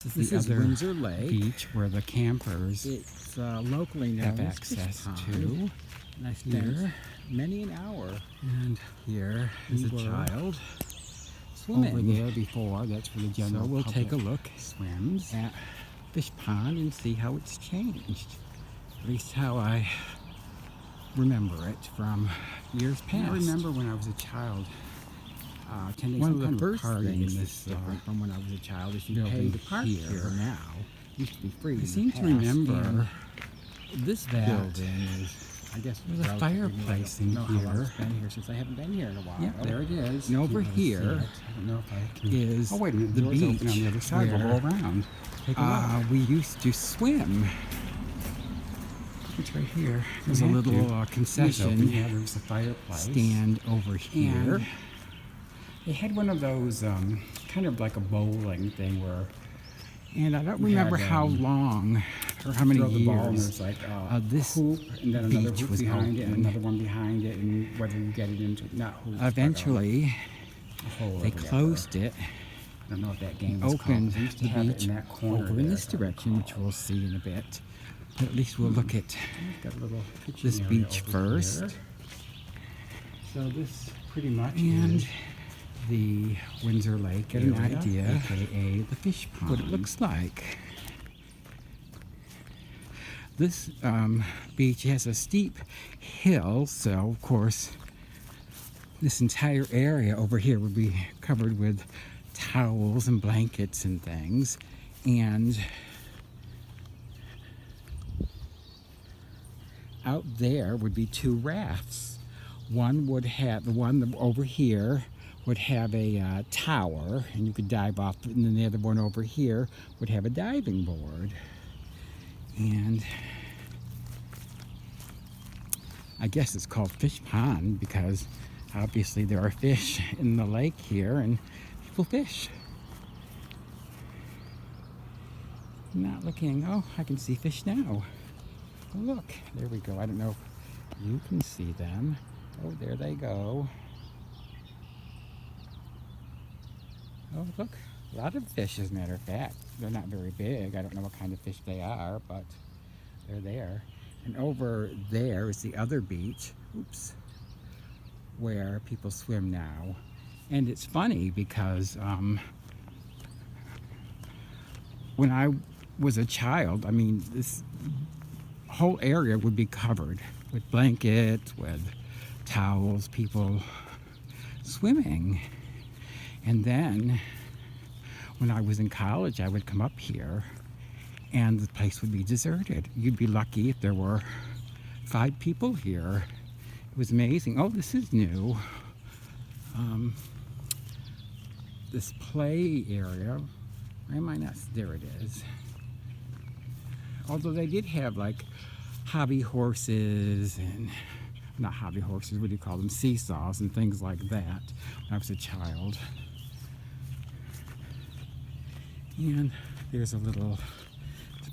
This is other Windsor Lake. beach where the campers It's locally known have as access Fish to. Pond. And I spent Here. many an hour And here is a We were child swimming. over there before. That's where the general So we'll take a public look swims at Fish Pond and see how it's changed. at least how I remember it from years past. I remember when I was a child attending One some of the kind first of party in things this that's different from when I was a child is you pay building to park here. here now. Used to be free. in I the seem to past, remember and this that building is, I guess, there's a relatively new. fireplace I in don't know how long here. it's been here since I haven't been here in a while. Yeah, there it is. And over You can see here it. I don't know if I can. Is Oh wait a minute, the door's open beach on the other side. We'll where go around. Take a look. we used to swim. It's right here. There's a Matthew. little It was concession open. Yeah, there's a fireplace. stand over here. And they had one of those kind of like a bowling thing where And I don't we remember had, how long or how many throw the ball and years there's like this hoop and then another beach hoop was behind it and open. another one behind it, and whether you get it into not hoops, but, Eventually, a hole or they whatever. closed it, I don't know what that game was opened called. They used to the have it beach in that corner over in there, this if I direction, which recall. we'll see in a bit. But at least we'll look at We've got a little kitchen this area beach over first. here. So this pretty much And is the Windsor Lake, get an area, idea aka the fish pond. what it looks like. This beach has a steep hill, so of course this entire area over here would be covered with towels and blankets and things. And out there would be two rafts. One would have, the one over here would have a tower and you could dive off, and then the other one over here would have a diving board. And I guess it's called Fish Pond because obviously there are fish in the lake here and people fish. Not looking, oh, I can see fish now. Oh, look, there we go. I don't know if you can see them. Oh, there they go. Oh, look, a lot of fish, as a matter of fact. They're not very big. I don't know what kind of fish they are, but they're there. And over there is the other beach, oops, where people swim now. And it's funny because when I was a child, I mean, this whole area would be covered with blankets, with towels, people swimming. And then when I was in college, I would come up here and the place would be deserted. You'd be lucky if there were 5 people here. It was amazing. Oh, this is new. This play area, why am I not, there it is. Although they did have like hobby horses and, not hobby horses, what do you call them, seesaws and things like that when I was a child. And there's a little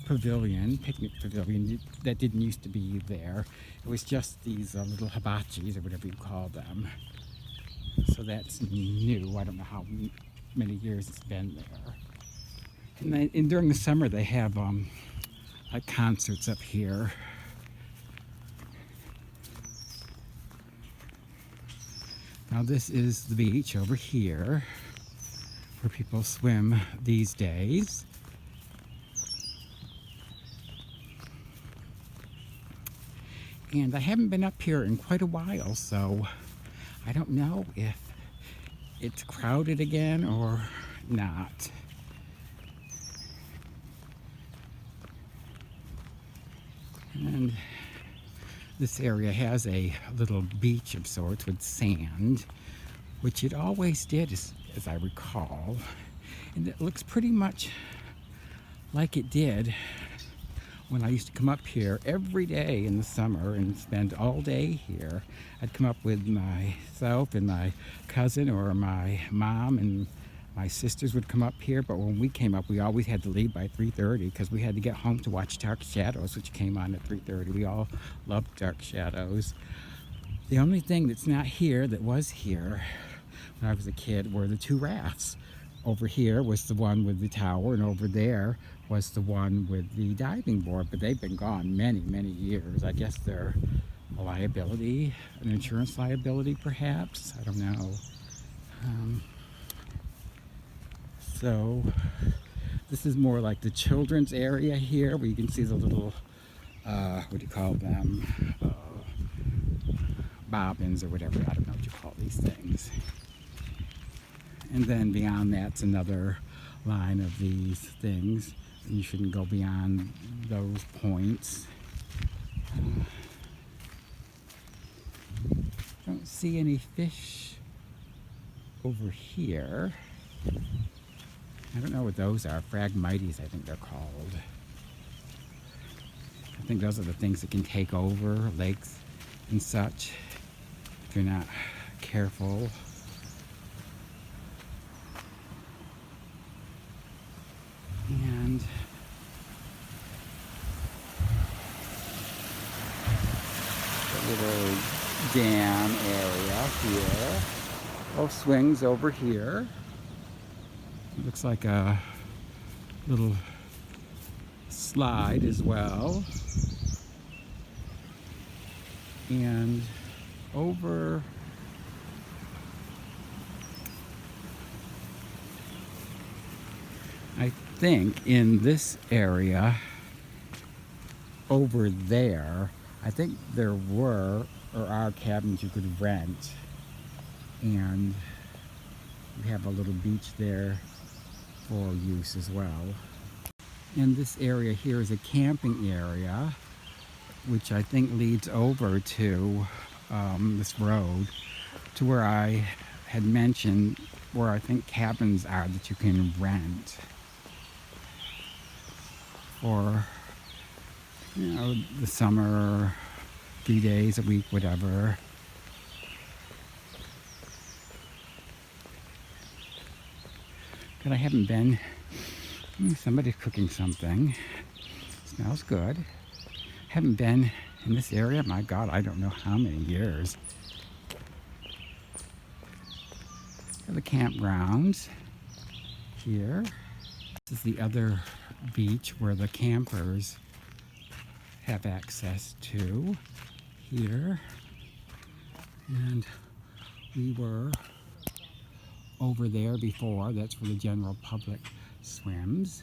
pavilion, picnic pavilion, that didn't used to be there. It was just these little hibachis or whatever you call them. So that's new. I don't know how many years it's been there. And during the summer they have like concerts up here. Now this is the beach over here where people swim these days. And I haven't been up here in quite a while, so I don't know if it's crowded again or not. And this area has a little beach of sorts with sand, which it always did, as I recall. And it looks pretty much like it did when I used to come up here every day in the summer and spend all day here. I'd come up with myself and my cousin, or my mom and my sisters would come up here, but when we came up, we always had to leave by 3:30 because we had to get home to watch Dark Shadows, which came on at 3:30. We all loved Dark Shadows. The only thing that's not here that was here when I was a kid were the 2 rafts. over here was the one with the tower, and over there was the one with the diving board, but they've been gone many, many years. I guess they're a liability, an insurance liability perhaps, I don't know. So this is more like the children's area here, where you can see the little, what do you call them, bobbins or whatever, I don't know what you call these things. And then beyond that's another line of these things. You shouldn't go beyond those points. Don't see any fish over here. I don't know what those are. Phragmites, I think they're called. I think those are the things that can take over lakes and such if you're not careful. And a little dam area here. Oh, swings over here. It looks like a little slide as well. And over I think in this area over there, I think there were or are cabins you could rent, and we have a little beach there for use as well. And this area here is a camping area, which I think leads over to this road to where I had mentioned where I think cabins are that you can rent for, you know, the summer, 3 days a week, whatever. But I haven't been. Somebody's cooking something. Smells good. Haven't been in this area, my God, I don't know how many years. The campgrounds here. This is the other beach where the campers have access to here. And we were over there before. That's where the general public swims.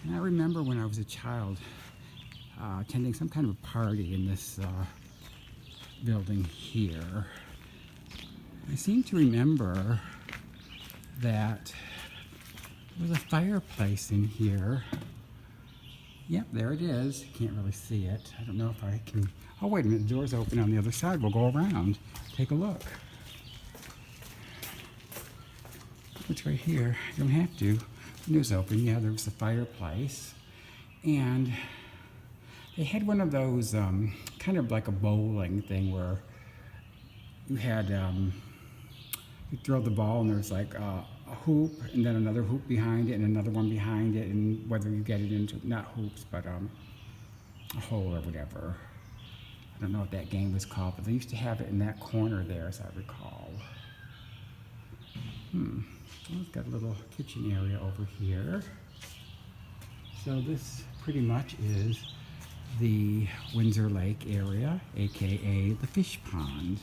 And I remember when I was a child attending some kind of a party in this building here. I seem to remember that there was a fireplace in here. Yep, there it is. Can't really see it. I don't know if I can. Oh, wait a minute. The door's open on the other side. We'll go around. Take a look. It's right here. You don't have to. The door's open. Yeah, there was a fireplace. And they had one of those kind of like a bowling thing where you had, you throw the ball and there's like a hoop and then another hoop behind it and another one behind it, and whether you get it into, not hoops, but a hole or whatever. I don't know what that game was called, but they used to have it in that corner there, as I recall. Well, it's got a little kitchen area over here. So this pretty much is the Windsor Lake area, aka the fish pond.